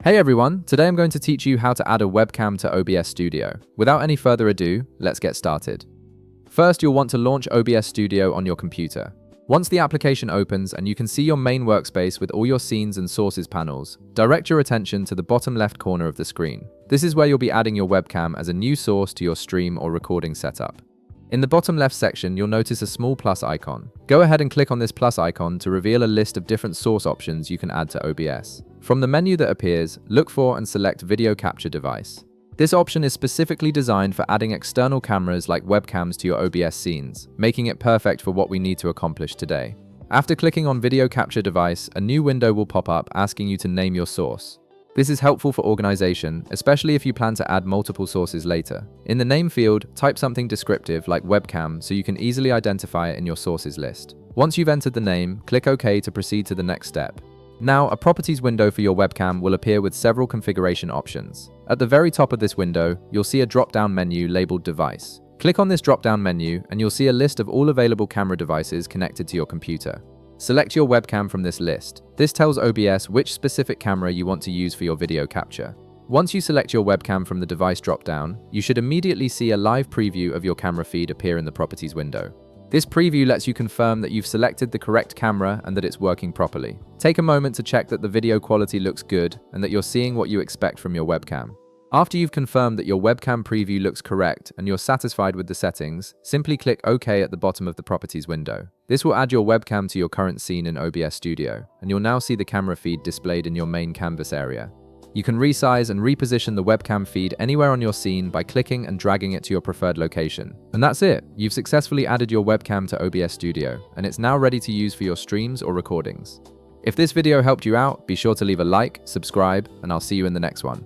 Hey everyone, today I'm going to teach you how to add a webcam to OBS Studio. Without any further ado, let's get started. First, you'll want to launch OBS Studio on your computer. Once the application opens and you can see your main workspace with all your scenes and sources panels, direct your attention to the bottom left corner of the screen. This is where you'll be adding your webcam as a new source to your stream or recording setup. In the bottom left section, you'll notice a small plus icon. Go ahead and click on this plus icon to reveal a list of different source options you can add to OBS. From the menu that appears, look for and select Video Capture Device. This option is specifically designed for adding external cameras like webcams to your OBS scenes, making it perfect for what we need to accomplish today. After clicking on Video Capture Device, a new window will pop up asking you to name your source. This is helpful for organization, especially if you plan to add multiple sources later. In the name field, type something descriptive like webcam so you can easily identify it in your sources list. Once you've entered the name, click OK to proceed to the next step. Now, a properties window for your webcam will appear with several configuration options. At the very top of this window, you'll see a drop-down menu labeled Device. Click on this drop-down menu and you'll see a list of all available camera devices connected to your computer. Select your webcam from this list. This tells OBS which specific camera you want to use for your video capture. Once you select your webcam from the device drop-down, you should immediately see a live preview of your camera feed appear in the properties window. This preview lets you confirm that you've selected the correct camera and that it's working properly. Take a moment to check that the video quality looks good and that you're seeing what you expect from your webcam. After you've confirmed that your webcam preview looks correct and you're satisfied with the settings, simply click OK at the bottom of the properties window. This will add your webcam to your current scene in OBS Studio, and you'll now see the camera feed displayed in your main canvas area. You can resize and reposition the webcam feed anywhere on your scene by clicking and dragging it to your preferred location. And that's it! You've successfully added your webcam to OBS Studio, and it's now ready to use for your streams or recordings. If this video helped you out, be sure to leave a like, subscribe, and I'll see you in the next one.